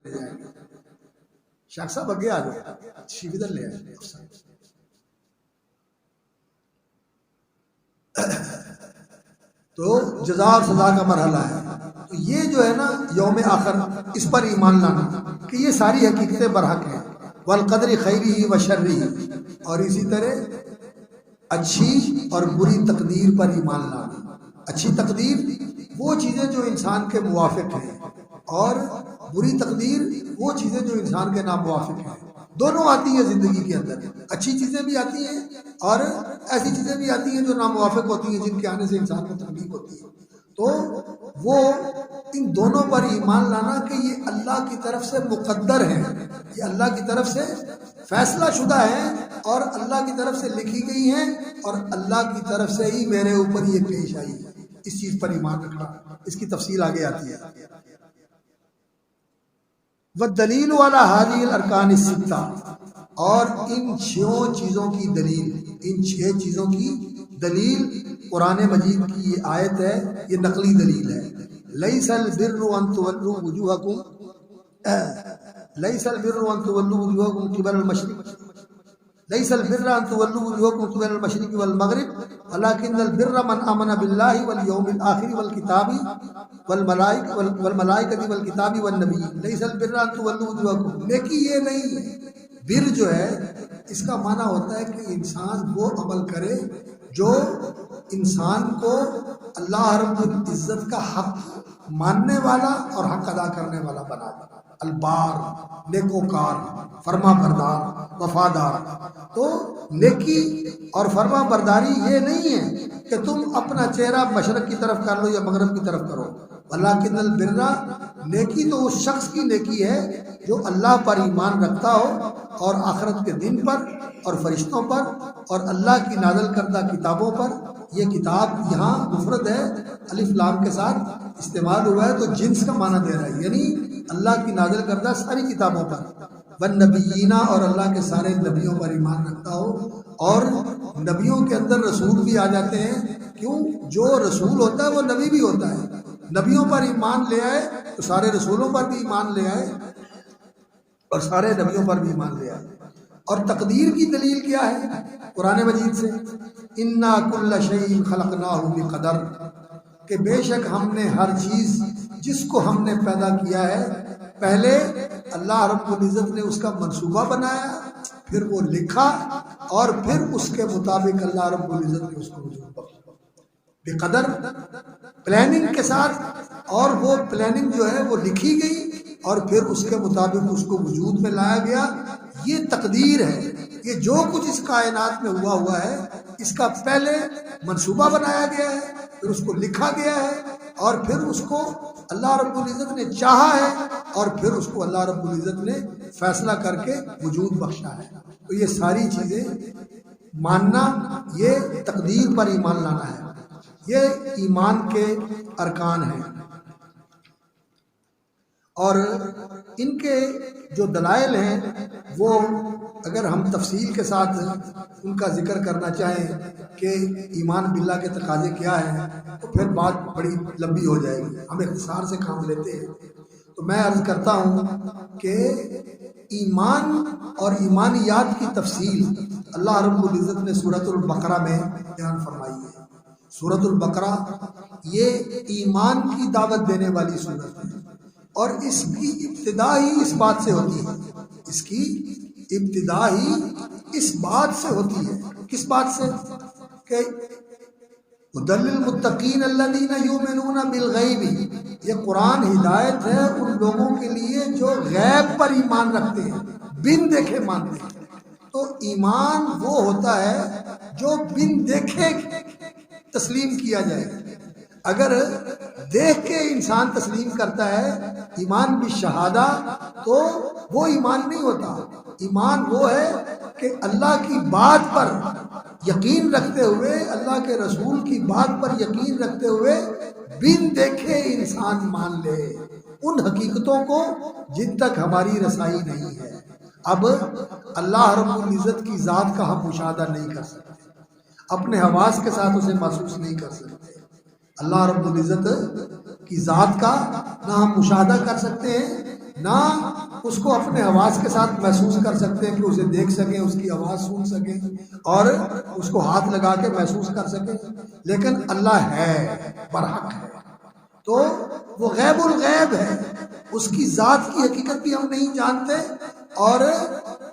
جائیں گے. شاہ صاحب آگے آ جائے, شیویدر لے آئے. تو جزا اور سزا کا مرحلہ ہے. تو یہ جو ہے نا یوم آخر, اس پر ایمان لانا کہ یہ ساری حقیقتیں برحق ہیں. والقدر خیری و شرری, اور اسی طرح اچھی اور بری تقدیر پر ایمان لانا. اچھی تقدیر وہ چیزیں جو انسان کے موافق ہیں, اور بری تقدیر وہ چیزیں جو انسان کے ناموافق ہیں. دونوں آتی ہیں زندگی کے اندر, اچھی چیزیں بھی آتی ہیں اور ایسی چیزیں بھی آتی ہیں جو ناموافق ہوتی ہیں, جن کے آنے سے انسان کو تکلیف ہوتی ہے. تو وہ ان دونوں پر ایمان لانا کہ یہ اللہ کی طرف سے مقدر ہے, یہ اللہ کی طرف سے فیصلہ شدہ ہے اور اللہ کی طرف سے لکھی گئی ہیں, اور اللہ کی طرف سے ہی میرے اوپر یہ پیش آئی. اس چیز پر ایمان رکھنا, اس کی تفصیل آگے آتی ہے. والدلیل علی هذه الارکان الستہ, اور ان 6 چیزوں کی دلیل, ان 6 چیزوں کی دلیل قرآن مجید کی یہ آیت ہے, یہ نقلی دلیل ہے. لیس البر ان تولوا وجوہکم, لیس البر ان تولوا وجوہکم قبل المشرق, لیس البر ان تولوا وجوہکم قبل المشرق والمغرب ولکن البر من آمن باللہ والیوم الآخر والکتاب والملائکۃ والکتاب والنبی. لیس البر ان تولوا وجوہکم, نیکی یہ نہیں ہے. بر جو ہے اس کا معنی ہوتا ہے کہ انسان وہ عمل کرے جو انسان کو اللہ رب العزت کا حق ماننے والا اور حق ادا کرنے والا بنا دے. البار, نیکوکار, فرما بردار, وفادار. تو نیکی اور فرما برداری یہ نہیں ہے کہ تم اپنا چہرہ مشرق کی طرف کر لو یا مغرب کی طرف کرو. ولیکن البر, نیکی تو اس شخص کی نیکی ہے جو اللہ پر ایمان رکھتا ہو اور آخرت کے دن پر اور فرشتوں پر اور اللہ کی نازل کردہ کتابوں پر. یہ کتاب یہاں مفرد ہے, الف لام کے ساتھ استعمال ہوا ہے, تو جنس کا معنی دے رہا ہے, یعنی اللہ کی نازل کردہ ساری کتابوں پر. والنبیین, اور اللہ کے سارے نبیوں پر ایمان رکھتا ہو. اور نبیوں کے اندر رسول بھی آ جاتے ہیں, کیوں؟ جو رسول ہوتا ہے وہ نبی بھی ہوتا ہے. نبیوں پر ایمان لے آئے تو سارے رسولوں پر بھی ایمان لے آئے اور سارے نبیوں پر بھی ایمان لے آئے. اور تقدیر کی دلیل کیا ہے قرآن مجید سے؟ انا کل شیء خلقناہ بقدر, کہ بے شک ہم نے ہر چیز جس کو ہم نے پیدا کیا ہے, پہلے اللہ رب العزت نے اس کا منصوبہ بنایا, پھر وہ لکھا, اور پھر اس کے مطابق اللہ رب العزت نے اس کو وجود بخشا. بقدر, پلاننگ کے ساتھ, اور وہ پلاننگ جو ہے وہ لکھی گئی اور پھر اس کے مطابق اس کو وجود میں لایا گیا. یہ تقدیر ہے. یہ جو کچھ اس کائنات میں ہوا ہے اس کا پہلے منصوبہ بنایا گیا ہے, پھر اس کو لکھا گیا ہے, اور پھر اس کو اللہ رب العزت نے چاہا ہے, اور پھر اس کو اللہ رب العزت نے فیصلہ کر کے وجود بخشا ہے. تو یہ ساری چیزیں ماننا, یہ تقدیر پر ایمان لانا ہے. یہ ایمان کے ارکان ہیں. اور ان کے جو دلائل ہیں وہ اگر ہم تفصیل کے ساتھ ان کا ذکر کرنا چاہیں کہ ایمان باللہ کے تقاضے کیا ہیں تو پھر بات بڑی لمبی ہو جائے گی. ہم اختصار سے کام لیتے ہیں. تو میں عرض کرتا ہوں کہ ایمان اور ایمانیات کی تفصیل اللہ رب العزت نے سورۃ البقرہ میں بیان فرمائی ہے. سورۃ البقرہ یہ ایمان کی دعوت دینے والی سورت ہے, اور اس کی ابتدا ہی اس بات سے ہوتی ہے. اس کی ابتدا ہی اس بات سے ہوتی ہے. کس بات سے؟ کہ ھدی للمتقین الذین یؤمنون بالغیب, یہ قرآن ہدایت ہے ان لوگوں کے لیے جو غیب پر ایمان رکھتے ہیں, بن دیکھے مانتے ہیں. تو ایمان وہ ہوتا ہے جو بن دیکھے تسلیم کیا جائے. اگر دیکھ کے انسان تسلیم کرتا ہے ایمان بالشہادہ تو وہ ایمان نہیں ہوتا. ایمان وہ ہے کہ اللہ کی بات پر یقین رکھتے ہوئے, اللہ کے رسول کی بات پر یقین رکھتے ہوئے بن دیکھے انسان مان لے ان حقیقتوں کو جن تک ہماری رسائی نہیں ہے. اب اللہ رب العزت کی ذات کا ہم مشاہدہ نہیں کر سکتے, اپنے حواس کے ساتھ اسے محسوس نہیں کر سکتے. اللہ رب العزت کی ذات کا نہ ہم مشاہدہ کر سکتے ہیں نہ اس کو اپنے حواس کے ساتھ محسوس کر سکتے ہیں کہ اسے دیکھ سکیں، اس کی آواز سن سکیں اور اس کو ہاتھ لگا کے محسوس کر سکیں، لیکن اللہ ہے، برحق ہے، تو وہ غیب الغیب ہے، اس کی ذات کی حقیقت بھی ہم نہیں جانتے اور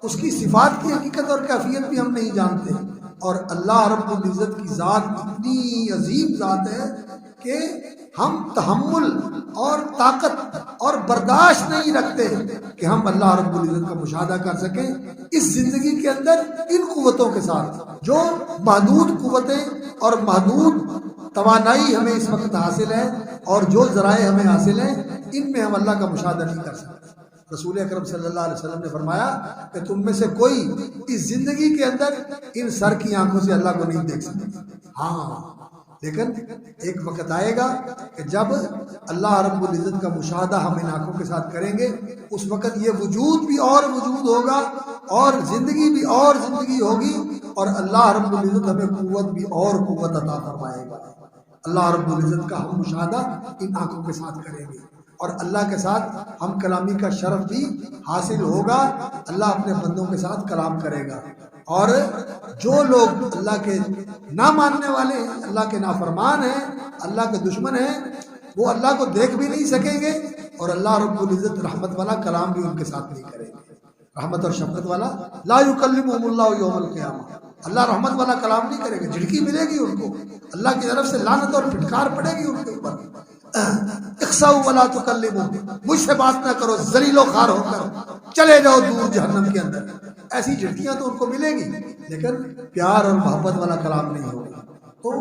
اس کی صفات کی حقیقت اور کیفیت بھی ہم نہیں جانتے، اور اللہ رب العزت کی ذات اتنی عظیم ذات ہے کہ ہم تحمل اور طاقت اور برداشت نہیں رکھتے کہ ہم اللہ رب العزت کا مشاہدہ کر سکیں اس زندگی کے اندر ان قوتوں کے ساتھ، جو محدود قوتیں اور محدود توانائی ہمیں اس وقت حاصل ہے اور جو ذرائع ہمیں حاصل ہیں، ان میں ہم اللہ کا مشاہدہ نہیں کر سکتے۔ رسول اکرم صلی اللہ علیہ وسلم نے فرمایا کہ تم میں سے کوئی اس زندگی کے اندر ان سر کی آنکھوں سے اللہ کو نہیں دیکھ سکتا، ہاں لیکن ایک وقت آئے گا کہ جب اللہ رب العزت کا مشاہدہ ہم ان آنکھوں کے ساتھ کریں گے، اس وقت یہ وجود بھی اور وجود ہوگا اور زندگی بھی اور زندگی ہوگی، اور اللہ رب العزت ہمیں قوت بھی اور قوت عطا فرمائے گا۔ اللہ رب العزت کا ہم مشاہدہ ان آنکھوں کے ساتھ کریں گے اور اللہ کے ساتھ ہم کلامی کا شرف بھی حاصل ہوگا، اللہ اپنے بندوں کے ساتھ کلام کرے گا، اور جو لوگ اللہ کے نہ ماننے والے ہیں، اللہ کے نافرمان ہیں، اللہ کے دشمن ہیں، وہ اللہ کو دیکھ بھی نہیں سکیں گے، اور اللہ رب العزت رحمت والا کلام بھی ان کے ساتھ نہیں کرے گا، رحمت اور شفقت والا، لا یکلمہم اللہ یوم القیامہ، اللہ رحمت والا کلام نہیں کرے گا، جھڑکی ملے گی ان کو، اللہ کی طرف سے لعنت اور پھٹکار پڑے گی ان کے اوپر، اخسؤ ولا تکلموا، مجھ سے بات نہ کرو، ذلیل و خوار ہو کر چلے جاؤ دور جہنم کے اندر، ایسی جھٹکیاں تو ان کو ملیں گی، لیکن پیار اور محبت والا کلام نہیں ہوگا، تو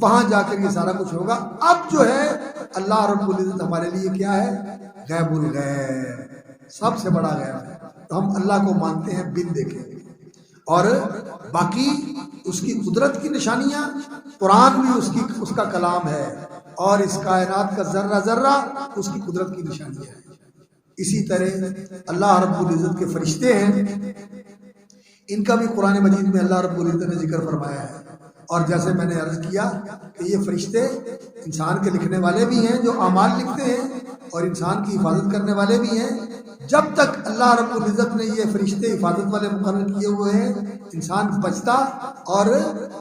وہاں جا کر یہ سارا کچھ ہوگا۔ اب جو ہے اللہ رب العزت ہمارے لیے کیا ہے؟ غیب الغیب، سب سے بڑا غیب ہے، تو ہم اللہ کو مانتے ہیں بن دیکھے، اور باقی اس کی قدرت کی نشانیاں، قرآن بھی اس کا کلام ہے، اور اس کائنات کا ذرہ ذرہ اس کی قدرت کی نشانیاں ہیں۔ اسی طرح اللہ رب العزت کے فرشتے ہیں، ان کا بھی قرآن مجید میں اللہ رب العزت نے ذکر فرمایا ہے، اور جیسے میں نے عرض کیا کہ یہ فرشتے انسان کے لکھنے والے بھی ہیں جو اعمال لکھتے ہیں، اور انسان کی حفاظت کرنے والے بھی ہیں۔ جب تک اللہ رب العزت نے یہ فرشتے حفاظت والے مقرر کیے ہوئے ہیں، انسان بچتا اور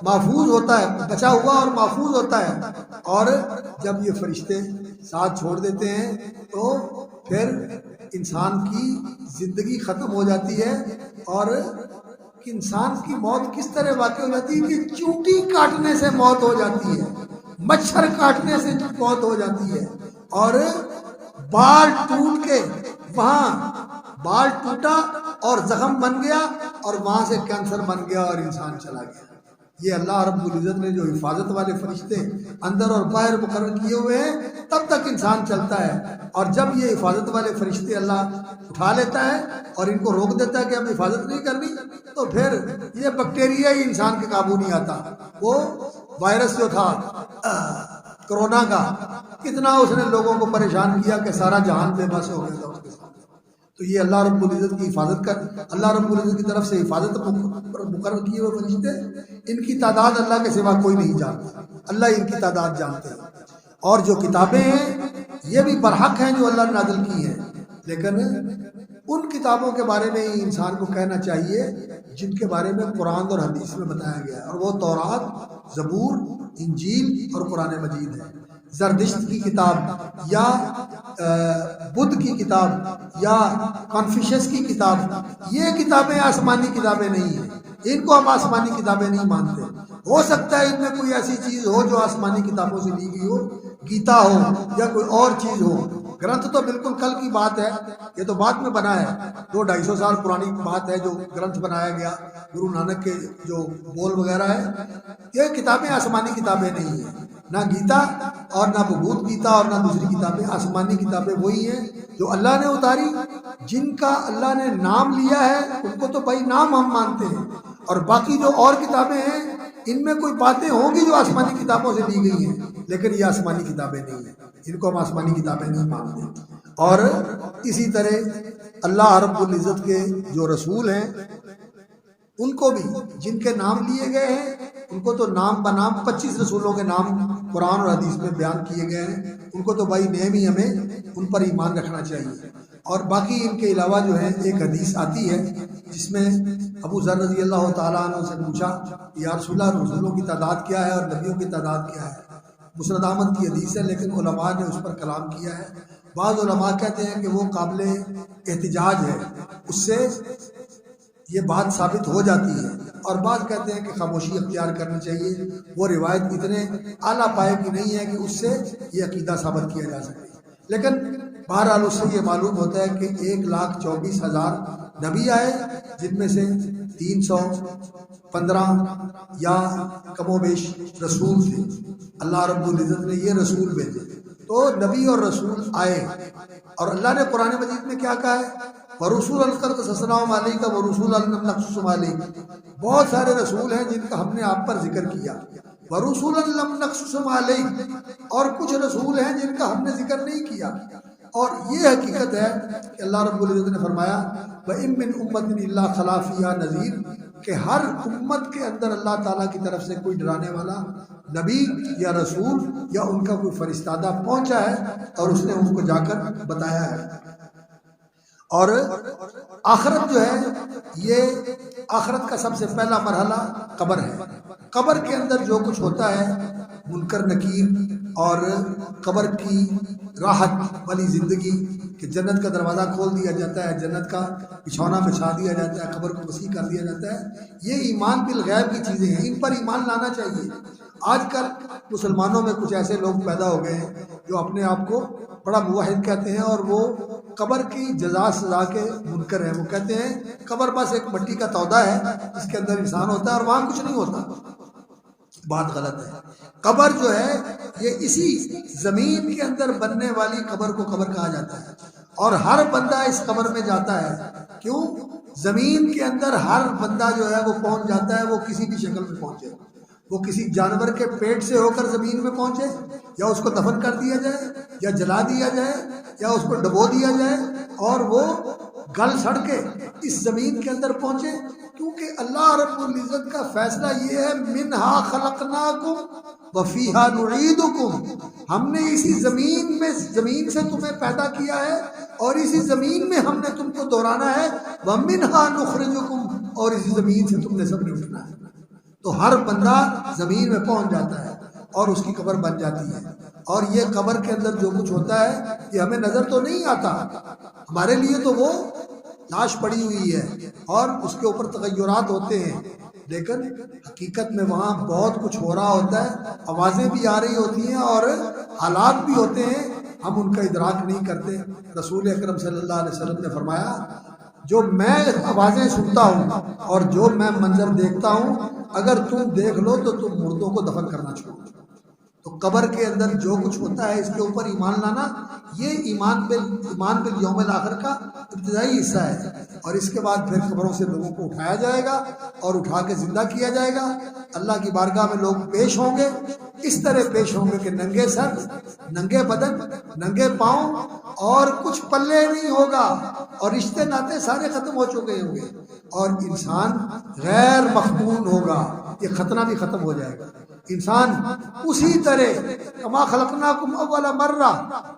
محفوظ ہوتا ہے، بچا ہوا اور محفوظ ہوتا ہے، اور جب یہ فرشتے ساتھ چھوڑ دیتے ہیں تو پھر انسان کی زندگی ختم ہو جاتی ہے، اور کہ انسان کی موت کس طرح واقع ہو جاتی ہے کہ چونٹی کاٹنے سے موت ہو جاتی ہے، مچھر کاٹنے سے موت ہو جاتی ہے، اور بال ٹوٹ کے وہاں بال ٹوٹا اور زخم بن گیا اور وہاں سے کینسر بن گیا اور انسان چلا گیا۔ یہ اللہ رب العزت نے جو حفاظت والے فرشتے اندر اور باہر مقرر کیے ہوئے ہیں، تب تک انسان چلتا ہے، اور جب یہ حفاظت والے فرشتے اللہ اٹھا لیتا ہے اور ان کو روک دیتا ہے کہ اب حفاظت نہیں کرنی، تو پھر یہ بیکٹیریا ہی انسان کے قابو نہیں آتا۔ وہ وائرس جو تھا کرونا کا، کتنا اس نے لوگوں کو پریشان کیا کہ سارا جہان بے بس ہو گیا تھا اس کے ساتھ۔ تو یہ اللہ رب العزت کی حفاظت کر، اللہ رب العزت کی طرف سے حفاظت مقرر کیے ہوئے فرشتے، ان کی تعداد اللہ کے سوا کوئی نہیں جانتا، اللہ ان کی تعداد جانتے ہیں۔ اور جو کتابیں ہیں یہ بھی برحق ہیں جو اللہ نے نازل کی ہیں، لیکن ان کتابوں کے بارے میں ہی انسان کو کہنا چاہیے جن کے بارے میں قرآن اور حدیث میں بتایا گیا ہے، اور وہ تورات، زبور، انجیل اور قرآن مجید ہے۔ زردشت کی کتاب یا بدھ کی کتاب یا کنفیوشس کی کتاب، یہ کتابیں آسمانی کتابیں نہیں ہیں، ان کو ہم آسمانی کتابیں نہیں مانتے۔ ہو سکتا ہے ان میں کوئی ایسی چیز ہو جو آسمانی کتابوں سے لی گئی ہو، گیتا ہو یا کوئی اور چیز ہو، گرنتھ تو بالکل کل کی بات ہے، یہ تو بعد میں بنا ہے، 200-250 سال پرانی بات ہے جو گرنتھ بنایا گیا گرو نانک کے جو بول وغیرہ ہے۔ یہ کتابیں آسمانی کتابیں نہیں ہیں، نہ گیتا اور نہ بھگوت گیتا اور نہ دوسری کتابیں۔ آسمانی کتابیں وہی ہیں جو اللہ نے اتاری، جن کا اللہ نے نام لیا ہے، ان کو تو بھائی نام ہم مانتے ہیں، اور باقی جو اور کتابیں ہیں ان میں کوئی باتیں ہوں گی جو آسمانی کتابوں سے لی گئی ہیں، لیکن یہ آسمانی کتابیں نہیں ہیں، ان کو ہم آسمانی کتابیں نہیں مانتے۔ اور اسی طرح اللہ رب العزت کے جو رسول ہیں ان کو بھی جن کے نام لیے گئے ہیں، ان کو تو نام بنام 25 رسولوں کے نام قرآن اور حدیث میں بیان کیے گئے ہیں، ان کو تو بھائی نیم ہی ہمیں ان پر ایمان رکھنا چاہیے۔ اور باقی ان کے علاوہ جو ہے ایک حدیث آتی ہے جس میں ابو ذر رضی اللہ تعالیٰ عنہ سے پوچھا یا رسول اللہ رسولوں کی تعداد کیا ہے اور نبیوں کی تعداد کیا ہے؟ مسند احمد کی حدیث ہے لیکن علماء نے اس پر کلام کیا ہے۔ بعض علماء کہتے ہیں کہ وہ قابل احتجاج ہے، اس سے یہ بات ثابت ہو جاتی ہے، اور بعض کہتے ہیں کہ خاموشی اختیار کرنی چاہیے، وہ روایت اتنے اعلیٰ پائے کی نہیں ہے کہ اس سے یہ عقیدہ ثابت کیا جا سکے۔ لیکن بہرحال اس سے یہ معلوم ہوتا ہے کہ 1,24,000 نبی آئے، جن میں سے 315 یا کم و بیش رسول تھے۔ اللہ رب العزت نے یہ رسول بھیجے، تو نبی اور رسول آئے، اور اللہ نے قرآن مجید میں کیا کہا ہے؟ وَرُسُولًا قَدْ قَصَصْنَاهُمْ عَلَيْكَ وَرُسُولًا لَمْ نَقْصُصْهُمْ عَلَيْكَ، بہت سارے رسول ہیں جن کا ہم نے آپ پر ذکر کیا، وَرُسُولًا لَمْ نَقْصُصْهُمْ عَلَيْكَ، اور کچھ رسول ہیں جن کا ہم نے ذکر نہیں کیا۔ اور یہ حقیقت ہے کہ اللہ رب العزت نے فرمایا وَإِن مِّنْ أُمَّةٍ إِلَّا خَلَا فِيهَا نَذِيرٌ، کہ ہر امت کے اندر اللہ تعالیٰ کی طرف سے کوئی ڈرانے والا نبی یا رسول یا ان کا کوئی فرستادہ پہنچا ہے، اور اس نے ان کو جا کر بتایا ہے۔ اور آخرت جو ہے، یہ آخرت کا سب سے پہلا مرحلہ قبر ہے۔ قبر کے اندر جو کچھ ہوتا ہے، منکر نکیر، اور قبر کی راحت والی زندگی کہ جنت کا دروازہ کھول دیا جاتا ہے، جنت کا بچھونا بچھا دیا جاتا ہے، قبر کو وسیع کر دیا جاتا ہے، یہ ایمان بالغیب کی چیزیں ہیں، ان پر ایمان لانا چاہیے۔ آج کل مسلمانوں میں کچھ ایسے لوگ پیدا ہو گئے ہیں جو اپنے آپ کو بڑا موحد کہتے ہیں، اور وہ قبر کی جزا سزا کے منکر ہیں۔ وہ کہتے ہیں قبر بس ایک مٹی کا تودا ہے جس کے اندر انسان ہوتا ہے اور وہاں کچھ نہیں ہوتا۔ بات غلط ہے۔ قبر جو ہے یہ اسی زمین کے اندر بننے والی قبر کو قبر کہا جاتا ہے، اور ہر بندہ اس قبر میں جاتا ہے۔ کیوں؟ زمین کے اندر ہر بندہ جو ہے وہ پہنچ جاتا ہے، وہ کسی بھی شکل میں پہنچے، وہ کسی جانور کے پیٹ سے ہو کر زمین میں پہنچے، یا اس کو دفن کر دیا جائے، یا جلا دیا جائے، یا اس کو ڈبو دیا جائے، اور وہ گل سڑ کے اس زمین کے اندر پہنچے، کیونکہ اللہ رب العزت کا فیصلہ یہ ہے منہا خلقناکم وفیہا نعیدکم، ہم نے اسی زمین سے تمہیں پیدا کیا ہے، اور اسی زمین میں ہم نے تم کو دورانا ہے، ومنہا نخرجکم، اور اسی زمین سے تم نے سب نے اٹھنا ہے۔ تو ہر بندہ زمین میں پہنچ جاتا ہے اور اس کی قبر بن جاتی ہے، اور یہ قبر کے اندر جو کچھ ہوتا ہے یہ ہمیں نظر تو نہیں آتا، ہمارے لیے تو وہ لاش پڑی ہوئی ہے اور اس کے اوپر تغیرات ہوتے ہیں، لیکن حقیقت میں وہاں بہت کچھ ہو رہا ہوتا ہے، آوازیں بھی آ رہی ہوتی ہیں اور حالات بھی ہوتے ہیں، ہم ان کا ادراک نہیں کرتے۔ رسول اکرم صلی اللہ علیہ وسلم نے فرمایا جو میں آوازیں سنتا ہوں اور جو میں منظر دیکھتا ہوں، اگر تم دیکھ لو تو تم مردوں کو دفن کرنا چھوڑو۔ تو قبر کے اندر جو کچھ ہوتا ہے اس کے اوپر ایمان لانا، یہ ایمان بالیوم الآخر کا ابتدائی حصہ ہے، اور اس کے بعد پھر قبروں سے لوگوں کو اٹھایا جائے گا اور اٹھا کے زندہ کیا جائے گا۔ اللہ کی بارگاہ میں لوگ پیش ہوں گے، اس طرح پیش ہوں گے کہ ننگے سر، ننگے بدن، ننگے پاؤں، اور کچھ پلے نہیں ہوگا، اور رشتے ناطے سارے ختم ہو چکے ہوں گے، اور انسان غیر مختون ہوگا، یہ ختنہ بھی ختم ہو جائے گا۔ انسان اسی طرح کما خلقناکم اول مرہ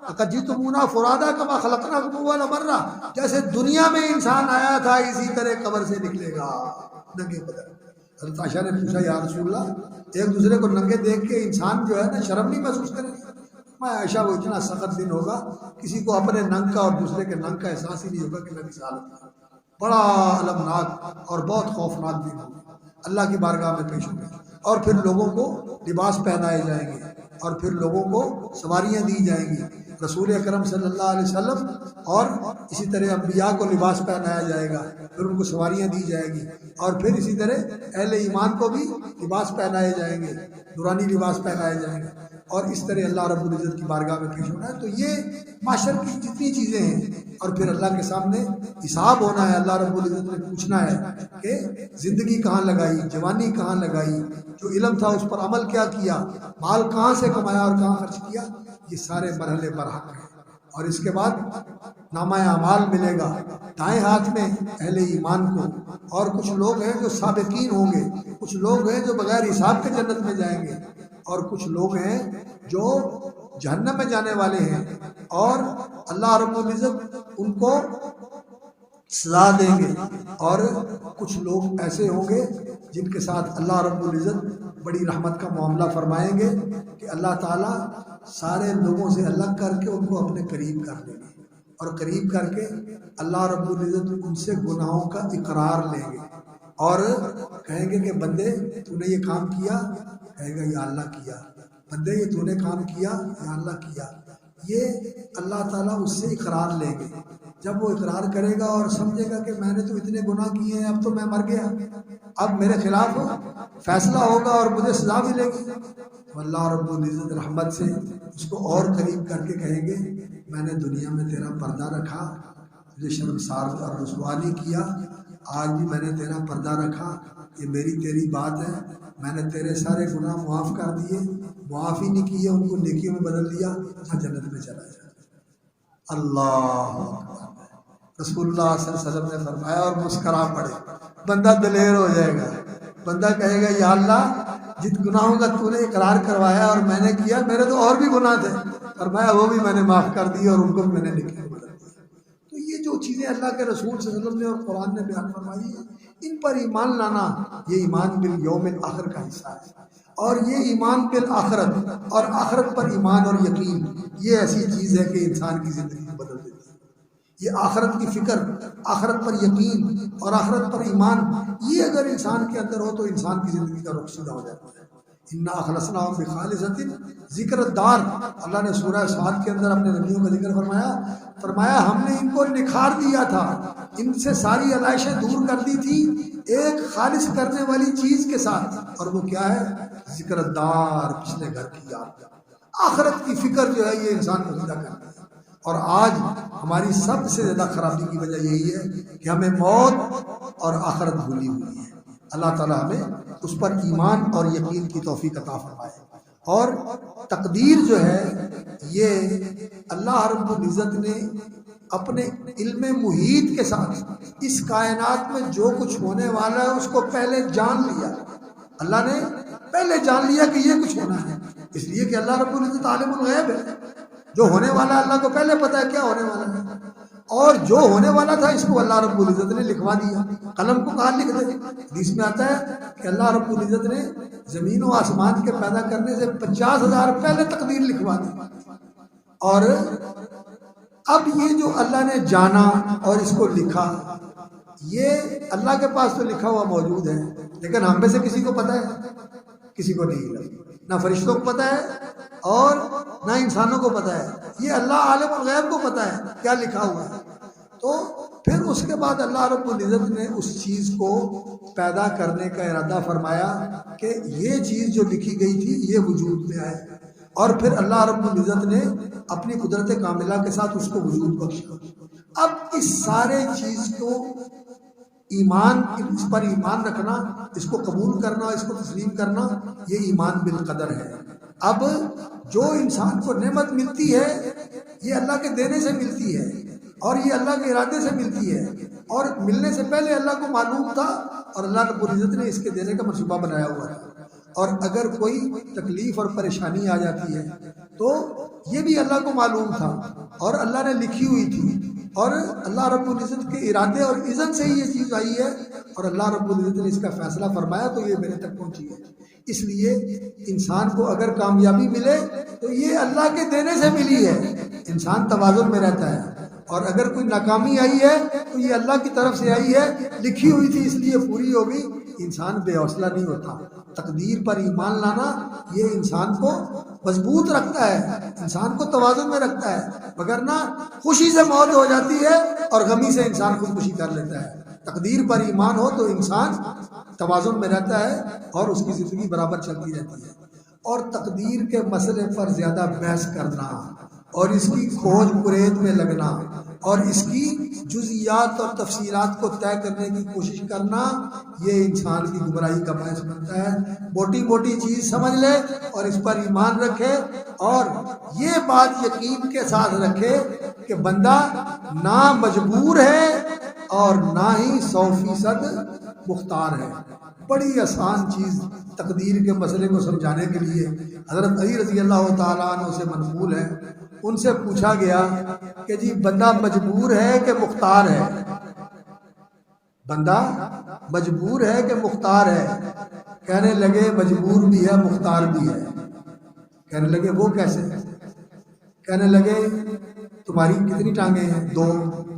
لقد جئتمونا فرادا کما خلقناکم اول مرہ، جیسے دنیا میں انسان آیا تھا اسی طرح قبر سے نکلے گا ننگے بدن۔ حضرت عائشہ نے پوچھا یا رسول اللہ، ایک دوسرے کو ننگے دیکھ کے انسان جو ہے نا شرم نہیں محسوس کرے گا؟ میں عائشہ وہ اتنا سخت دن ہوگا کسی کو اپنے ننگ کا اور دوسرے کے ننگ کا احساس ہی نہیں ہوگا کہ نبی حالت بڑا المناک اور بہت خوفناک دن ہوگا۔ اللہ کی بارگاہ میں پیش ہوں گے، اور پھر لوگوں کو لباس پہنائے جائیں گے، اور پھر لوگوں کو سواریاں دی جائیں گی۔ رسول اکرم صلی اللہ علیہ وسلم اور اسی طرح انبیاء کو لباس پہنایا جائے گا، پھر ان کو سواریاں دی جائے گی، اور پھر اسی طرح اہل ایمان کو بھی لباس پہنائے جائیں گے، نورانی لباس پہنائے جائیں گے، اور اس طرح اللہ رب العزت کی بارگاہ میں پیش ہونا ہے۔ تو یہ معاشر کی جتنی چیزیں ہیں، اور پھر اللہ کے سامنے حساب ہونا ہے، اللہ رب العزت نے پوچھنا ہے کہ زندگی کہاں لگائی، جوانی کہاں لگائی، جو علم تھا اس پر عمل کیا کیا، مال کہاں سے کمایا اور کہاں خرچ کیا، یہ سارے مرحلے برحق ہیں۔ اور اس کے بعد نامہ اعمال ملے گا دائیں ہاتھ میں اہل ایمان کو، اور کچھ لوگ ہیں جو سابقین ہوں گے، کچھ لوگ ہیں جو بغیر حساب کے جنت میں جائیں گے، اور کچھ لوگ ہیں جو جہنم میں جانے والے ہیں، اور اللہ رب العزت ان کو سزا دیں گے، اور کچھ لوگ ایسے ہوں گے جن کے ساتھ اللہ رب العزت بڑی رحمت کا معاملہ فرمائیں گے کہ اللہ تعالیٰ سارے لوگوں سے الگ کر کے ان کو اپنے قریب کر لیں گے، اور قریب کر کے اللہ رب العزت ان سے گناہوں کا اقرار لیں گے، اور کہیں گے کہ بندے تو نے یہ کام کیا، کہے گا یا اللہ کیا، بندے یہ تو نے کام کیا، یا اللہ کیا۔ یہ اللہ تعالیٰ اس سے اقرار لیں گے۔ جب وہ اقرار کرے گا اور سمجھے گا کہ میں نے تو اتنے گناہ کیے ہیں، اب تو میں مر گیا، اب میرے خلاف فیصلہ ہوگا اور مجھے سزا ملے گی، تو اللہ رب العزت رحمت سے اس کو اور قریب کر کے کہیں گے میں نے دنیا میں تیرا پردہ رکھا، مجھے شرمسار اور رسوا نہیں کیا، آج بھی میں نے تیرا پردہ رکھا، یہ میری تیری بات ہے، میں نے تیرے سارے گناہ معاف کر دیے، معاف ہی نہیں کیے، ان کو نیکیوں میں بدل دیا، جنت میں چلا جائے۔ اللہ اکبر۔ رسول اللہ صلی اللہ علیہ وسلم نے فرمایا، اور مسکرا پڑے، بندہ دلیر ہو جائے گا، بندہ کہے گا یا اللہ جت گناہوں کا تو نے اقرار کروایا اور میں نے کیا، میرے تو اور بھی گناہ تھے، فرمایا وہ بھی میں نے معاف کر دیے اور ان کو بھی میں نے نیکیوں میں بدل دیا۔ تو یہ جو چیزیں اللہ کے رسول صلی اللہ علیہ وسلم نے اور قرآن نے بیان فرمائی ہیں، ان پر ایمان لانا یہ ایمان بالیوم الآخر کا حصہ ہے، اور یہ ایمان بالآخرت اور آخرت پر ایمان اور یقین یہ ایسی چیز ہے کہ انسان کی زندگی کو بدل دیتی ہے۔ یہ آخرت کی فکر، آخرت پر یقین اور آخرت پر ایمان، یہ اگر انسان کے اندر ہو تو انسان کی زندگی کا رخ سیدھا ہو جاتا ہے۔ انا اخلصناہم بخالصۃ ذکر الدار، اللہ نے سورہ صاد کے اندر اپنے نبیوں کا ذکر فرمایا ہم نے ان کو نکھار دیا تھا، ان سے ساری علائشیں دور کر دی تھی ایک خالص کرنے والی چیز کے ساتھ، اور وہ کیا ہے؟ ذکر الدار، پچھلے گھر کی یاد۔ آخرت کی فکر جو ہے یہ انسان کو زندہ کرتی ہے، اور آج ہماری سب سے زیادہ خرابی کی وجہ یہی ہے کہ ہمیں موت اور آخرت بھولی ہوئی ہے۔ اللہ تعالیٰ ہمیں اس پر ایمان اور یقین کی توفیق عطا فرمائے۔ اور تقدیر جو ہے یہ اللہ رب العزت نے اپنے علم محیط کے ساتھ اس کائنات میں جو کچھ ہونے والا ہے اس کو پہلے جان لیا۔ اللہ نے پہلے جان لیا کہ یہ کچھ ہونا ہے، اس لیے کہ اللہ رب العزت عالم الغیب ہے، جو ہونے والا ہے اللہ کو پہلے پتہ ہے کیا ہونے والا ہے، اور جو ہونے والا تھا اس کو اللہ رب العزت نے لکھوا دیا۔ قلم کو کہا لکھ دے، حدیث میں آتا ہے کہ اللہ رب العزت نے زمین و آسمان کے پیدا کرنے سے 50,000 پہلے تقدیر لکھوا دی، اور اب یہ جو اللہ نے جانا اور اس کو لکھا، یہ اللہ کے پاس تو لکھا ہوا موجود ہے، لیکن ہم میں سے کسی کو پتہ ہے؟ کسی کو نہیں، نہ فرشتوں کو پتہ ہے اور نہ انسانوں کو پتہ ہے، یہ اللہ عالم الغیب کو پتہ ہے کیا لکھا ہوا ہے۔ تو پھر اس کے بعد اللہ رب العزت نے اس چیز کو پیدا کرنے کا ارادہ فرمایا کہ یہ چیز جو لکھی گئی تھی یہ وجود میں آئے، اور پھر اللہ رب العزت نے اپنی قدرت کاملہ کے ساتھ اس کو وجود بخشا۔ اب اس سارے چیز کو ایمان، اس پر ایمان رکھنا، اس کو قبول کرنا، اس کو تسلیم کرنا، یہ ایمان بالقدر ہے۔ اب جو انسان کو نعمت ملتی ہے یہ اللہ کے دینے سے ملتی ہے، اور یہ اللہ کے ارادے سے ملتی ہے، اور ملنے سے پہلے اللہ کو معلوم تھا، اور اللہ رب العزت نے اس کے دینے کا منصوبہ بنایا ہوا ہے۔ اور اگر کوئی تکلیف اور پریشانی آ جاتی ہے تو یہ بھی اللہ کو معلوم تھا اور اللہ نے لکھی ہوئی تھی، اور اللہ رب العزت کے ارادے اور اذن سے ہی یہ چیز آئی ہے، اور اللہ رب العزت نے اس کا فیصلہ فرمایا تو یہ میرے تک پہنچی ہے۔ اس لیے انسان کو اگر کامیابی ملے تو یہ اللہ کے دینے سے ملی ہے، انسان توازن میں رہتا ہے، اور اگر کوئی ناکامی آئی ہے تو یہ اللہ کی طرف سے آئی ہے، لکھی ہوئی تھی اس لیے پوری ہو گئی، انسان بے حوصلہ نہیں ہوتا۔ تقدیر پر ایمان لانا یہ انسان کو مضبوط رکھتا ہے، انسان کو توازن میں رکھتا ہے، وگرنہ خوشی سے موت ہو جاتی ہے اور غمی سے انسان خودکشی کر لیتا ہے۔ تقدیر پر ایمان ہو تو انسان توازن میں رہتا ہے اور اس کی زندگی برابر چلتی رہتی ہے۔ اور تقدیر کے مسئلے پر زیادہ بحث کرنا اور اس کی کھوج پرید میں لگنا اور اس کی جزئیات اور تفصیلات کو طے کرنے کی کوشش کرنا، یہ انسان کی گمراہی کا باعث بنتا ہے۔ موٹی موٹی چیز سمجھ لے اور اس پر ایمان رکھے، اور یہ بات یقین کے ساتھ رکھے کہ بندہ نہ مجبور ہے اور نہ ہی 100% مختار ہے۔ بڑی آسان چیز تقدیر کے مسئلے کو سمجھانے کے لیے حضرت علی رضی اللہ تعالیٰ عنہ سے منقول ہے، ان سے پوچھا گیا کہ جی بندہ مجبور ہے کہ مختار ہے؟ بندہ مجبور ہے کہ مختار ہے؟ کہنے لگے مجبور بھی ہے مختار بھی ہے۔ کہنے لگے وہ کیسے؟ کہنے لگے تمہاری کتنی ٹانگیں ہیں؟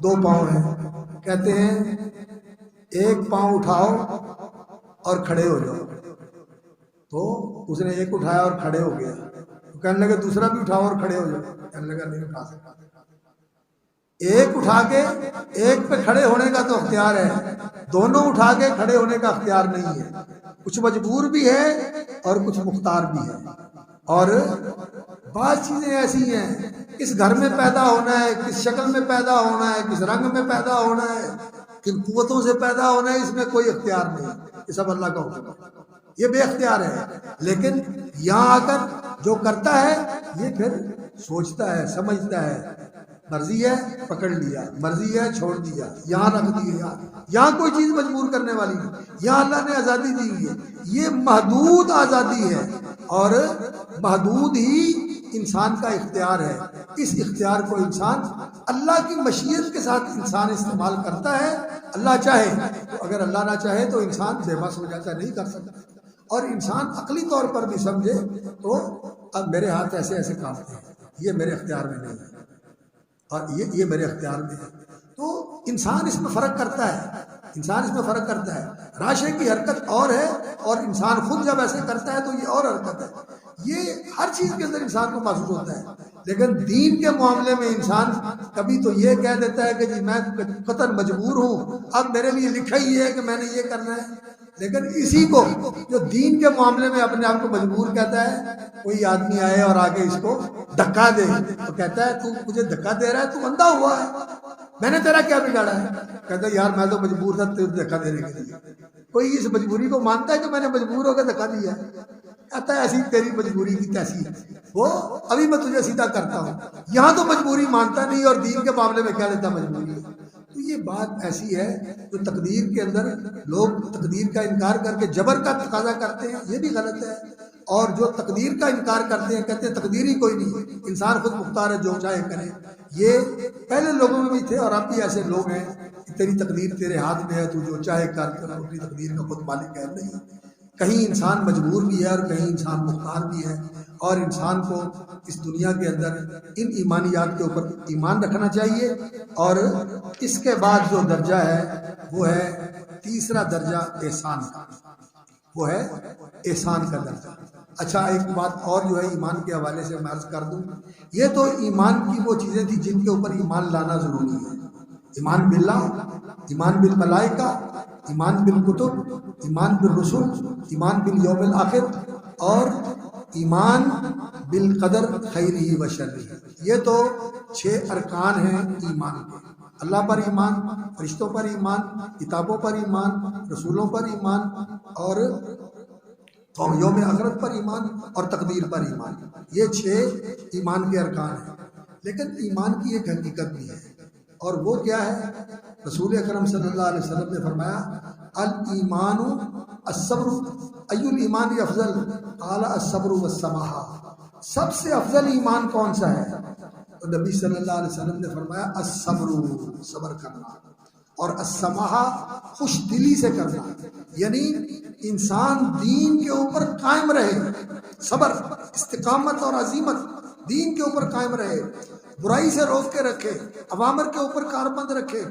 دو پاؤں ہیں۔ کہتے ہیں ایک پاؤں اٹھاؤ اور کھڑے ہو جاؤ۔ تو اس نے ایک اٹھایا اور کھڑے ہو گیا۔ تو کہنے لگے دوسرا بھی اٹھاؤ اور کھڑے ہو جاؤ۔ کہنے لگا نہیں اٹھا سکتا۔ ایک اٹھا کے ایک پہ کھڑے ہونے کا تو اختیار ہے، دونوں اٹھا کے کھڑے ہونے کا اختیار نہیں ہے۔ کچھ مجبور بھی ہے اور کچھ مختار بھی ہے۔ اور بعض چیزیں ایسی ہیں، کس گھر میں پیدا ہونا ہے، کس شکل میں پیدا ہونا ہے، کس رنگ میں پیدا ہونا ہے، کن قوتوں سے پیدا ہونا ہے، اس میں کوئی اختیار نہیں، یہ سب اللہ کا حکم ہے، یہ بے اختیار ہے۔ لیکن یہاں آ کر جو کرتا ہے یہ پھر سوچتا ہے، سمجھتا ہے، مرضی ہے پکڑ لیا، مرضی ہے چھوڑ دیا، یہاں رکھ دیا، یہاں کوئی چیز مجبور کرنے والی نہیں، یہاں اللہ نے آزادی دی ہوئی ہے۔ یہ محدود آزادی ہے اور محدود ہی انسان کا اختیار ہے۔ اس اختیار کو انسان اللہ کی مشیت کے ساتھ انسان استعمال کرتا ہے۔ اللہ چاہے تو، اگر اللہ نہ چاہے تو انسان بے بس ہو جاتا ہے، نہیں کر سکتا۔ اور انسان عقلی طور پر بھی سمجھے تو اب میرے ہاتھ ایسے ایسے کانپتے ہیں، یہ میرے اختیار میں نہیں ہے اور یہ میرے اختیار میں ہے۔ تو انسان اس میں فرق کرتا ہے، انسان اس میں فرق کرتا ہے۔ راشے کی حرکت اور ہے اور انسان خود جب ایسے کرتا ہے تو یہ اور حرکت ہے۔ یہ ہر چیز کے اندر انسان کو محسوس ہوتا ہے۔ لیکن دین کے معاملے میں انسان کبھی تو یہ کہہ دیتا ہے کہ جی میں قطعاً مجبور ہوں، اب میرے لیے لکھا ہی ہے کہ میں نے یہ کرنا ہے۔ لیکن اسی کو جو دین کے معاملے میں اپنے آپ کو مجبور کہتا ہے، کوئی آدمی آئے اور آگے اس کو دھکا دے تو کہتا ہے تو مجھے دھکا دے رہا ہے، تو اندھا ہوا ہے، میں نے تیرا کیا بگاڑا ہے؟ کہتا ہے یار میں تو مجبور تھا تجھے دھکا دینے کے لیے۔ کوئی اس مجبوری کو مانتا ہے کہ میں نے مجبور ہو کے دھکا دیا ہے؟ کہتا ہے ایسی تیری مجبوری کی تیسی ہے، وہ ابھی میں تجھے سیدھا کرتا ہوں۔ یہاں تو مجبوری مانتا نہیں اور دین کے معاملے میں کیا لیتا مجبوری ہے۔ تو یہ بات ایسی ہے جو تقدیر کے اندر لوگ تقدیر کا انکار کر کے جبر کا تقاضا کرتے ہیں، یہ بھی غلط ہے۔ اور جو تقدیر کا انکار کرتے ہیں، کہتے ہیں تقدیر ہی کوئی نہیں، انسان خود مختار ہے، جو چاہے کرے۔ یہ پہلے لوگوں میں بھی تھے اور اب بھی ایسے لوگ ہیں کہ تیری تقدیر تیرے ہاتھ میں ہے، تو جو چاہے کر، اپنی تقدیر کا خود مالک ہے نہیں۔ کہیں انسان مجبور بھی ہے اور کہیں انسان مختار بھی ہے۔ اور انسان کو اس دنیا کے اندر ان ایمانیات کے اوپر ایمان رکھنا چاہیے۔ اور اس کے بعد جو درجہ ہے وہ ہے تیسرا درجہ احسان کا، وہ ہے احسان کا درجہ۔ اچھا ایک بات اور جو ہے ایمان کے حوالے سے میں عرض کر دوں، یہ تو ایمان کی وہ چیزیں تھیں جن کے اوپر ایمان لانا ضروری ہے۔ ایمان باللہ، ایمان بالملائکہ، ایمان بالکتب، ایمان بالرسل، ایمان بالیوم الآخر اور ایمان بالقدر خیرہ و شرہ۔ یہ تو 6 ارکان ہیں ایمان کے۔ اللہ پر ایمان، فرشتوں پر ایمان، کتابوں پر ایمان، رسولوں پر ایمان اور یوم آخرت پر ایمان اور تقدیر پر ایمان۔ یہ 6 ایمان کے ارکان ہیں۔ لیکن ایمان کی ایک حقیقت بھی ہے اور وہ کیا ہے؟ رسول اکرم صلی اللہ علیہ وسلم نے فرمایا الایمان الصبر، ای الایمان افضل؟ قال الصبر والسماحہ۔ سب سے افضل ایمان کون سا ہے؟ تو نبی صلی اللہ علیہ وسلم نے فرمایا الصبر، صبر کرنا، اور السماحہ، خوش دلی سے کرنا، یعنی انسان دین کے اوپر قائم رہے، صبر، استقامت اور عزیمت، دین کے اوپر قائم رہے، برائی سے روک کے رکھے، اوامر کے اوپر کاربند رکھے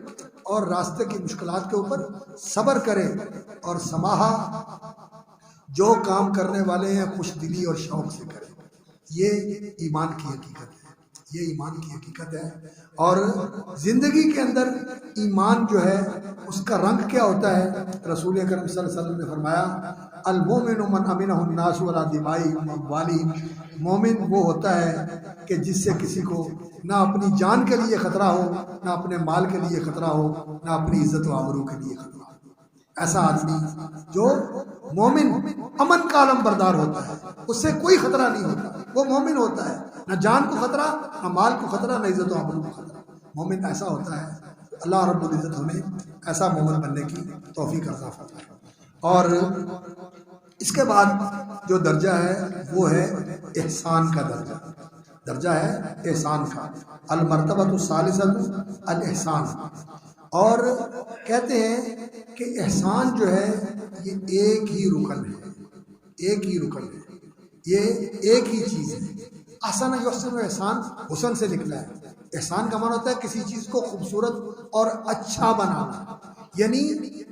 اور راستے کی مشکلات کے اوپر صبر کرے۔ اور سماحہ، جو کام کرنے والے ہیں خوش دلی اور شوق سے کرے۔ یہ ایمان کی حقیقت ہے، یہ ایمان کی حقیقت ہے۔ اور زندگی کے اندر ایمان جو ہے اس کا رنگ کیا ہوتا ہے؟ رسول اکرم صلی اللہ علیہ وسلم نے فرمایا المومن من امنہ الناس علی دمائہم و اموالہم۔ مومن وہ ہوتا ہے کہ جس سے کسی کو نہ اپنی جان کے لیے خطرہ ہو، نہ اپنے مال کے لیے خطرہ ہو، نہ اپنی عزت و آبرو کے لیے خطرہ ہو۔ ایسا آدمی جو مومن امن کا علم بردار ہوتا ہے، اس سے کوئی خطرہ نہیں ہوتا، وہ مومن ہوتا ہے، نہ جان کو خطرہ، نہ مال کو خطرہ، نہ عزت و آبرو کو خطرہ۔ مومن ایسا ہوتا ہے۔ اللہ رب العزت ہمیں ایسا مومن بننے کی توفیق عطا فرمائے۔ اور اس کے بعد جو درجہ ہے وہ ہے احسان کا درجہ، درجہ ہے احسان کا، المرتبۃ الثالثۃ الاحسان۔ اور کہتے ہیں کہ احسان جو ہے یہ ایک ہی رکن ہے، ایک ہی رکن ہے، یہ ایک ہی چیز ہے۔ احسن یحسن، احسان حسن سے نکلا ہے۔ احسان کا معنی ہوتا ہے کسی چیز کو خوبصورت اور اچھا بنانا، یعنی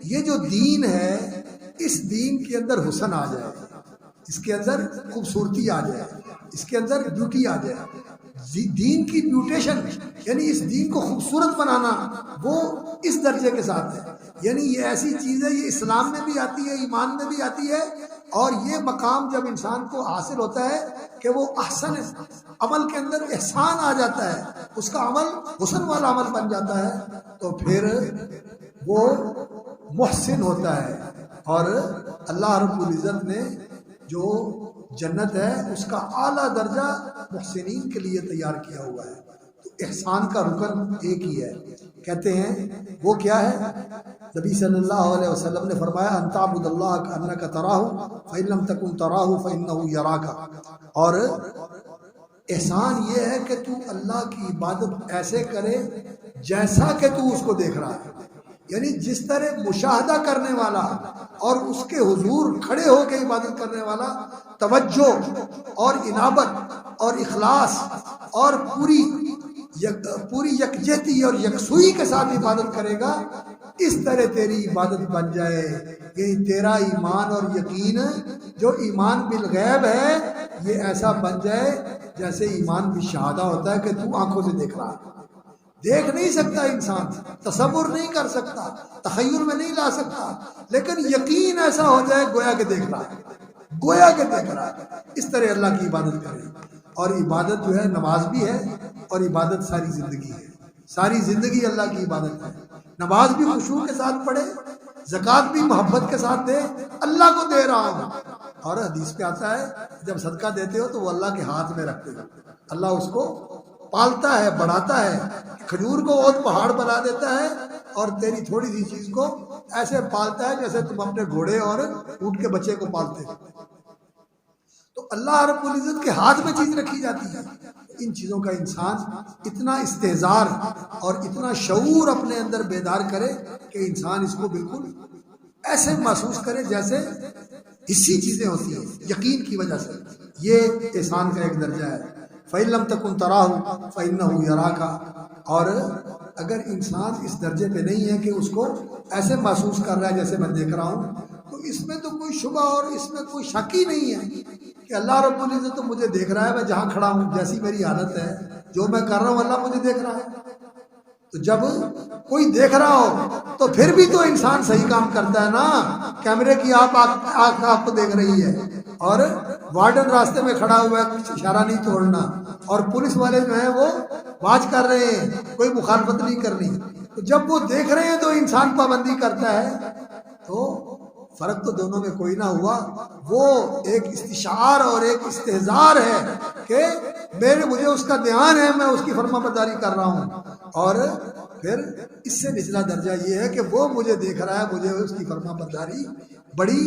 یہ جو دین ہے اس دین کے اندر حسن آ جائے، اس کے اندر خوبصورتی آ جائے، اس کے اندر بیوٹی آ جائے، دین کی بیوٹیشن یعنی اس دین کو خوبصورت بنانا وہ اس درجے کے ساتھ ہے۔ یعنی یہ ایسی چیز ہے، یہ اسلام میں بھی آتی ہے، ایمان میں بھی آتی ہے، اور یہ مقام جب انسان کو حاصل ہوتا ہے کہ وہ احسن عمل کے اندر احسان آ جاتا ہے، اس کا عمل حسن والا عمل بن جاتا ہے، تو پھر وہ محسن ہوتا ہے۔ اور اللہ رب العزت نے جو جنت ہے اس کا اعلیٰ درجہ محسنین کے لیے تیار کیا ہوا ہے۔ تو احسان کا رکن ایک ہی ہے، کہتے ہیں وہ کیا ہے؟ نبی صلی اللہ علیہ وسلم نے فرمایا ان تعبد اللہ کأنک تراہ فإن لم تکن تراہ فإنہ یراک۔ اور احسان یہ ہے کہ تو اللہ کی عبادت ایسے کرے جیسا کہ تو اس کو دیکھ رہا ہے، یعنی جس طرح مشاہدہ کرنے والا اور اس کے حضور کھڑے ہو کے عبادت کرنے والا توجہ اور انابت اور اخلاص اور پوری یکجہتی اور یکسوئی کے ساتھ عبادت کرے گا، اس طرح تیری عبادت بن جائے، یعنی تیرا ایمان اور یقین جو ایمان بالغیب ہے یہ ایسا بن جائے جیسے ایمان بالشہادہ ہوتا ہے کہ تو آنکھوں سے دیکھ رہا ہے۔ دیکھ نہیں سکتا انسان، تصور نہیں کر سکتا، تخیل میں نہیں لا سکتا، لیکن یقین ایسا ہو جائے گویا کہ دیکھ رہا ہے، گویا کہ دیکھ رہا ہے۔ اس طرح اللہ کی عبادت کرے، اور عبادت جو ہے نماز بھی ہے، اور عبادت ساری زندگی ہے، ساری زندگی اللہ کی عبادت ہے۔ نماز بھی خشوع کے ساتھ پڑھے، زکوٰۃ بھی محبت کے ساتھ دے، اللہ کو دے رہا ہوں۔ اور حدیث پہ آتا ہے جب صدقہ دیتے ہو تو وہ اللہ کے ہاتھ میں رکھتے ہو، اللہ اس کو پالتا ہے، بڑھاتا ہے، کھجور کو اور پہاڑ بنا دیتا ہے، اور تیری تھوڑی سی چیز کو ایسے پالتا ہے جیسے تم اپنے گھوڑے اور اونٹ کے بچے کو پالتے ہو۔ تو اللہ رب العزت کے ہاتھ میں چیز رکھی جاتی ہے۔ ان چیزوں کا انسان اتنا استحضار اور اتنا شعور اپنے اندر بیدار کرے کہ انسان اس کو بالکل ایسے محسوس کرے جیسے حصی چیزیں ہوتی ہیں، یقین کی وجہ سے۔ یہ احسان کا ایک درجہ ہے۔ فَإِن لَمْ تَكُنْ تَرَاهُ فَإِنَّهُ يَرَاكَ۔ اور اگر انسان اس درجے پہ نہیں ہے کہ اس کو ایسے محسوس کر رہا ہے جیسے میں دیکھ رہا ہوں، تو اس میں تو کوئی شبہ اور اس میں کوئی شک ہی نہیں ہے کہ اللہ رب العزت تو مجھے دیکھ رہا ہے، میں جہاں کھڑا ہوں جیسی میری حالت ہے، جو میں کر رہا ہوں اللہ مجھے دیکھ رہا ہے۔ تو جب کوئی دیکھ رہا ہو تو پھر بھی تو انسان صحیح کام کرتا ہے نا۔ کیمرے کی آنکھ آپ کو دیکھ رہی ہے، اور وارڈن راستے میں کھڑا ہوا ہے، اشارہ نہیں توڑنا، اور پولیس والے جو ہیں وہ واچ کر رہے ہیں، کوئی مخالفت نہیں کرنی۔ تو جب وہ دیکھ رہے ہیں تو انسان پابندی کرتا ہے، تو فرق تو دونوں میں کوئی نہ ہوا۔ وہ ایک استشعار اور ایک استحضار ہے کہ مجھے اس کا دھیان ہے، میں اس کی فرما برداری کر رہا ہوں۔ اور پھر اس سے نچلا درجہ یہ ہے کہ وہ مجھے دیکھ رہا ہے، مجھے اس کی فرما برداری بڑی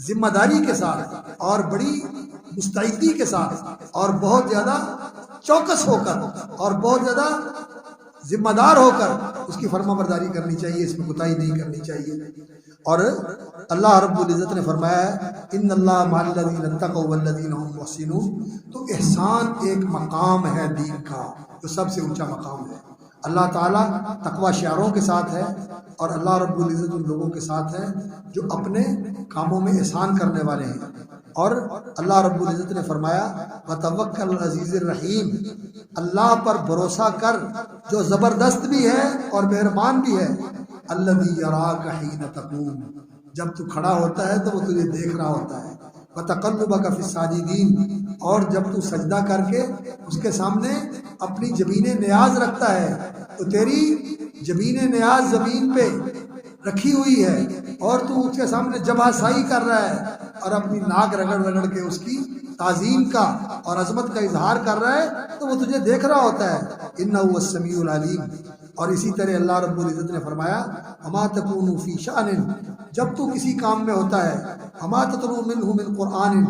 ذمہ داری کے ساتھ اور بڑی مستعدی کے ساتھ اور بہت زیادہ چوکس ہو کر اور بہت زیادہ ذمہ دار ہو کر اس کی فرما برداری کرنی چاہیے، اس میں کوتاہی نہیں کرنی چاہیے۔ اور اللہ رب العزت نے فرمایا ہے ان اللہ مع الذین اتقوا والذین هم محسنون۔ تو احسان ایک مقام ہے دین کا جو سب سے اونچا مقام ہے۔ اللہ تعالیٰ تقوی شعاروں کے ساتھ ہے، اور اللہ رب العزت ان لوگوں کے ساتھ ہے جو اپنے کاموں میں احسان کرنے والے ہیں۔ اور اللہ رب العزت نے فرمایا وتوکل علی العزیز الرحیم، اللہ پر بھروسہ کر جو زبردست بھی ہے اور مہربان بھی ہے۔ الذی یراک حین تقوم، جب تو کھڑا ہوتا ہے تو وہ تجھے دیکھ رہا ہوتا ہے۔ وتقلبک فی الساجدین، اور جب تو سجدہ کر کے اس کے سامنے اپنی جبین نیاز رکھتا ہے تو تیری جبین نیاز زمین پہ رکھی ہوئی ہے، اور تو اس کے سامنے جبہہ سائی کر رہا ہے اور اپنی ناک رگڑ رگڑ کے اس کی تعظیم کا اور عظمت کا اظہار کر رہا ہے، تو وہ تجھے دیکھ رہا ہوتا ہے۔ انہ هو السمیع العلیم، اور اسی طرح اللہ رب العزت نے فرمایا اما تکون فی شأن، جب تو کسی کام میں ہوتا ہے، اما تتلو منہ من قرآن،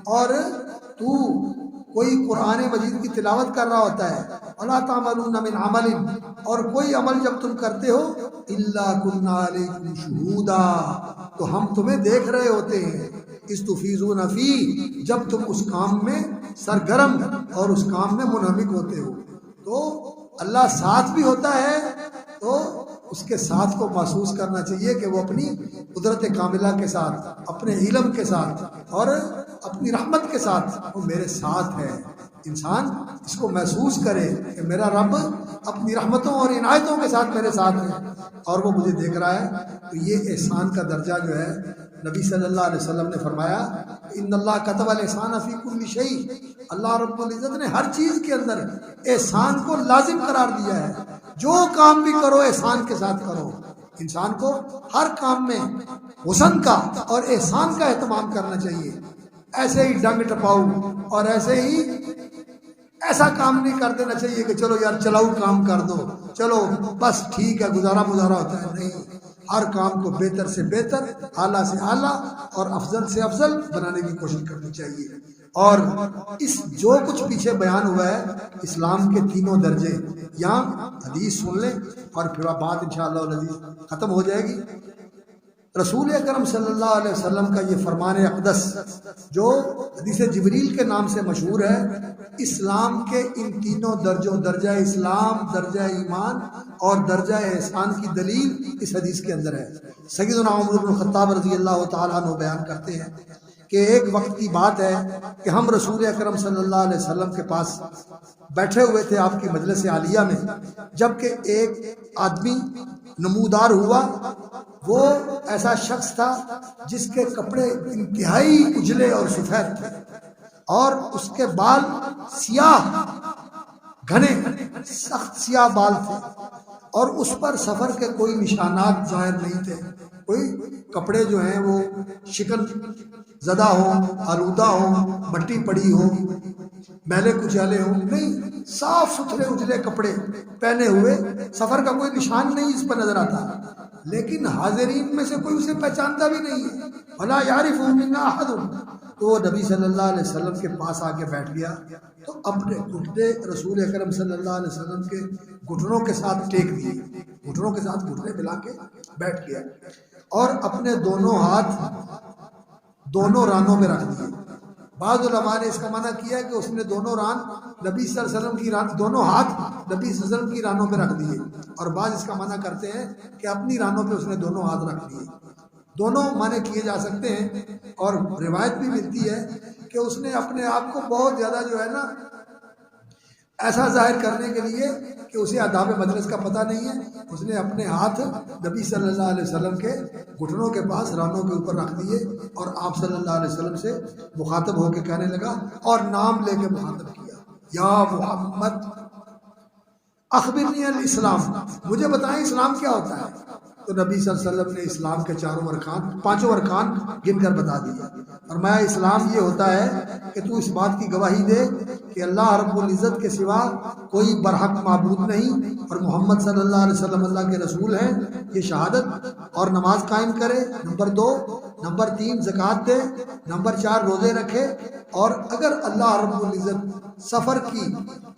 اور تو کوئی قرآن مجید کی تلاوت کر رہا ہوتا ہے، ولا تعملون من عمل، اور کوئی عمل جب تم کرتے ہو، الا کنا علیکم شہودا، تو ہم تمہیں دیکھ رہے ہوتے ہیں، استفیضون فی، جب تم اس کام میں سرگرم اور اس کام میں منہمک ہوتے ہو۔ تو اللہ ساتھ بھی ہوتا ہے تو اس کے ساتھ کو محسوس کرنا چاہیے کہ وہ اپنی قدرت کاملہ کے ساتھ، اپنے علم کے ساتھ اور اپنی رحمت کے ساتھ وہ میرے ساتھ ہے۔ انسان اس کو محسوس کرے کہ میرا رب اپنی رحمتوں اور عنایتوں کے ساتھ میرے ساتھ ہے اور وہ مجھے دیکھ رہا ہے۔ تو یہ احسان کا درجہ جو ہے نبی صلی اللہ علیہ وسلم نے فرمایا ان اللہ کتب الاحسان فی کل شیء، اللہ رب العزت نے ہر چیز کے اندر احسان کو لازم قرار دیا ہے۔ جو کام بھی کرو احسان کے ساتھ کرو۔ انسان کو ہر کام میں حسن کا اور احسان کا اہتمام کرنا چاہیے۔ ایسے ہی ڈنگ ٹپاؤ اور ایسے ہی ایسا کام نہیں کر دینا چاہیے کہ چلو یار چلاؤ کام کر دو، چلو بس ٹھیک ہے گزارا مزارا ہوتا ہے، نہیں، ہر کام کو بہتر سے بہتر، اعلیٰ سے اعلیٰ اور افضل سے افضل بنانے کی کوشش کرنی چاہیے۔ اور اس جو کچھ پیچھے بیان ہوا ہے اسلام کے تینوں درجے، یہاں حدیث سن لیں اور پھر بات انشاءاللہ العزیز ختم ہو جائے گی۔ رسول اکرم صلی اللہ علیہ وسلم کا یہ فرمان اقدس جو حدیث جبریل کے نام سے مشہور ہے، اسلام کے ان تینوں درجوں، درجہ اسلام، درجہ ایمان اور درجہ احسان کی دلیل اس حدیث کے اندر ہے۔ سیدنا عمر بن الخطاب رضی اللہ تعالیٰ عنہ بیان کرتے ہیں کہ ایک وقت کی بات ہے کہ ہم رسول اکرم صلی اللہ علیہ وسلم کے پاس بیٹھے ہوئے تھے آپ کی مجلس عالیہ میں، جبکہ ایک آدمی نمودار ہوا۔ وہ ایسا شخص تھا جس کے کپڑے انتہائی اجلے اور سفید تھے اور اس کے بال سیاہ گھنے سخت سیاہ بال تھے اور اس پر سفر کے کوئی نشانات ظاہر نہیں تھے، کوئی کپڑے جو ہیں وہ شکن زدہ ہوں، آلودہ ہوں، مٹی پڑی ہو، میلے کچالے ہوں، نہیں، صاف ستھرے اجلے کپڑے پہنے ہوئے، سفر کا کوئی نشان نہیں اس پر نظر آتا، لیکن حاضرین میں سے کوئی اسے پہچانتا بھی نہیں ہے۔ وَلَا يَعْرِفُهُ مِنَّا أَحَدٌ، تو وہ نبی صلی اللہ علیہ وسلم کے پاس آ کے بیٹھ گیا تو اپنے گھٹنے رسول اکرم صلی اللہ علیہ وسلم کے گھٹنوں کے ساتھ ٹیک دیے، گھٹنوں کے ساتھ گھٹنے ملا کے بیٹھ گیا اور اپنے دونوں ہاتھ دونوں رانوں میں رکھ دیے۔ بعض علماء نے اس کا معنی کیا ہے کہ اس نے دونوں ران نبی صلی اللہ علیہ وسلم کی دونوں ہاتھ نبی صلی اللہ علیہ وسلم کی رانوں پہ رکھ دیے، اور بعض اس کا معنی کرتے ہیں کہ اپنی رانوں پہ اس نے دونوں ہاتھ رکھ دیے۔ دونوں معنی کیے جا سکتے ہیں، اور روایت بھی ملتی ہے کہ اس نے اپنے آپ کو بہت زیادہ جو ہے نا ایسا ظاہر کرنے کے لیے کہ اسے آداب مجلس کا پتہ نہیں ہے، اس نے اپنے ہاتھ نبی صلی اللہ علیہ وسلم کے گھٹنوں کے پاس رانوں کے اوپر رکھ دیے اور آپ صلی اللہ علیہ وسلم سے مخاطب ہو کے کہنے لگا اور نام لے کے مخاطب کیا، یا محمد اخبرنی الاسلام، مجھے بتائیں اسلام کیا ہوتا ہے۔ تو نبی صلی اللہ علیہ وسلم نے اسلام کے پانچوں ارکان گن کر بتا دیا۔ فرمایا اسلام یہ ہوتا ہے کہ تو اس بات کی گواہی دے کہ اللہ رب العزت کے سوا کوئی برحق معبود نہیں اور محمد صلی اللہ علیہ وسلم اللہ کے رسول ہیں، یہ شہادت، اور نماز قائم کرے، نمبر 2، نمبر 3 زکوٰۃ دے، نمبر 4 روزے رکھے، اور اگر اللہ رب العزت سفر کی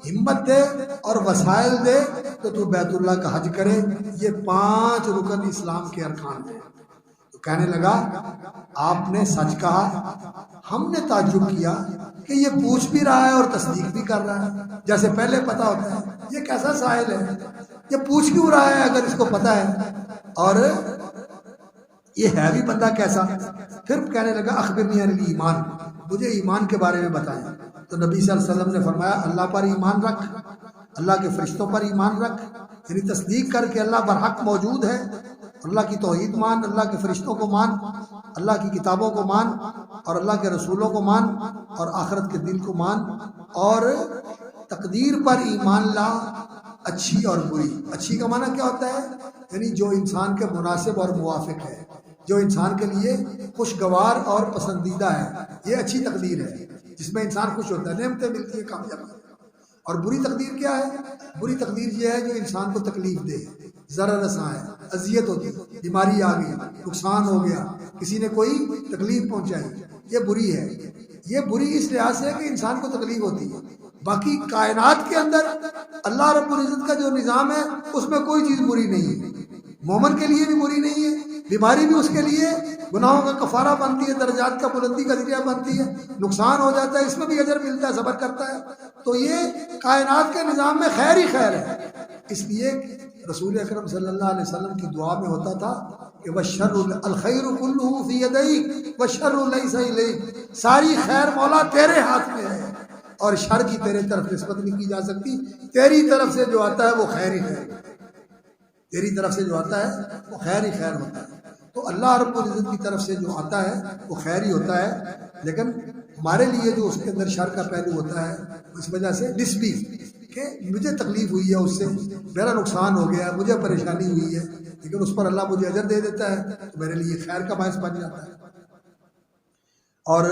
ہمت دے اور وسائل دے تو بیت اللہ کا حج کرے۔ یہ 5 رکن اسلام کے ارکان ہیں۔ تو کہنے لگا آپ نے سچ کہا۔ ہم نے تعجب کیا کہ یہ پوچھ بھی رہا ہے اور تصدیق بھی کر رہا ہے، جیسے پہلے پتا ہوتا ہے یہ کیسا سائل ہے، یہ پوچھ کیوں رہا ہے اگر اس کو پتا ہے، اور یہ ہے بھی بندہ کیسا۔ پھر کہنے لگا اخبرنی عن الایمان، مجھے ایمان کے بارے میں بتائیں۔ تو نبی صلی اللہ علیہ وسلم نے فرمایا اللہ پر ایمان رکھ، اللہ کے فرشتوں پر ایمان رکھ، یعنی تصدیق کر کے اللہ برحق موجود ہے، اللہ کی توحید مان، اللہ کے فرشتوں کو مان، اللہ کی کتابوں کو مان، اور اللہ کے رسولوں کو مان، اور آخرت کے دن کو مان، اور تقدیر پر ایمان لا، اچھی اور بری۔ اچھی کا معنی کیا ہوتا ہے؟ یعنی جو انسان کے مناسب اور موافق ہے، جو انسان کے لیے خوشگوار اور پسندیدہ ہے، یہ اچھی تقدیر ہے جس میں انسان خوش ہوتا ہے، نعمتیں ملتی ہیں، کامیابی۔ اور بری تقدیر کیا ہے؟ بری تقدیر یہ ہے جو انسان کو تکلیف دے، ضرر رساں ہے، اذیت ہوتی، بیماری آ گئی، نقصان ہو گیا، کسی نے کوئی تکلیف پہنچائی، یہ بری ہے۔ یہ بری اس لحاظ سے ہے کہ انسان کو تکلیف ہوتی ہے۔ باقی کائنات کے اندر اللہ رب العزت کا جو نظام ہے اس میں کوئی چیز بری نہیں ہے، مومن کے لیے بھی بری نہیں ہے، بیماری بھی اس کے لیے گناہوں کا کفارہ بنتی ہے، درجات کا بلندی کا ذریعہ بنتی ہے، نقصان ہو جاتا ہے اس میں بھی اجر ملتا ہے، صبر کرتا ہے۔ تو یہ کائنات کے نظام میں خیر ہی خیر ہے۔ اس لیے رسول اکرم صلی اللہ علیہ وسلم کی دعا میں ہوتا تھا کہ وَالشَّرُّ الْخَيْرُ كُلُّهُ فِي يَدَيْكَ وَالشَّرُّ لَيْسَ إِلَيْكَ، ساری خیر مولا تیرے ہاتھ میں ہے اور شر کی تیرے طرف نسبت نہیں کی جا سکتی، تیری طرف سے جو آتا ہے وہ خیر ہی خیر ہے، تیری طرف سے جو آتا ہے وہ خیر ہی خیر ہوتا ہے۔ تو اللہ رب العزت کی طرف سے جو آتا ہے وہ خیر ہی ہوتا ہے، لیکن ہمارے لیے جو اس کے اندر شر کا پہلو ہوتا ہے اس وجہ سے نسبی، کہ مجھے تکلیف ہوئی ہے، اس سے میرا نقصان ہو گیا، مجھے پریشانی ہوئی ہے، لیکن اس پر اللہ مجھے اجر دے دیتا ہے تو میرے لیے خیر کا باعث بن جاتا ہے۔ اور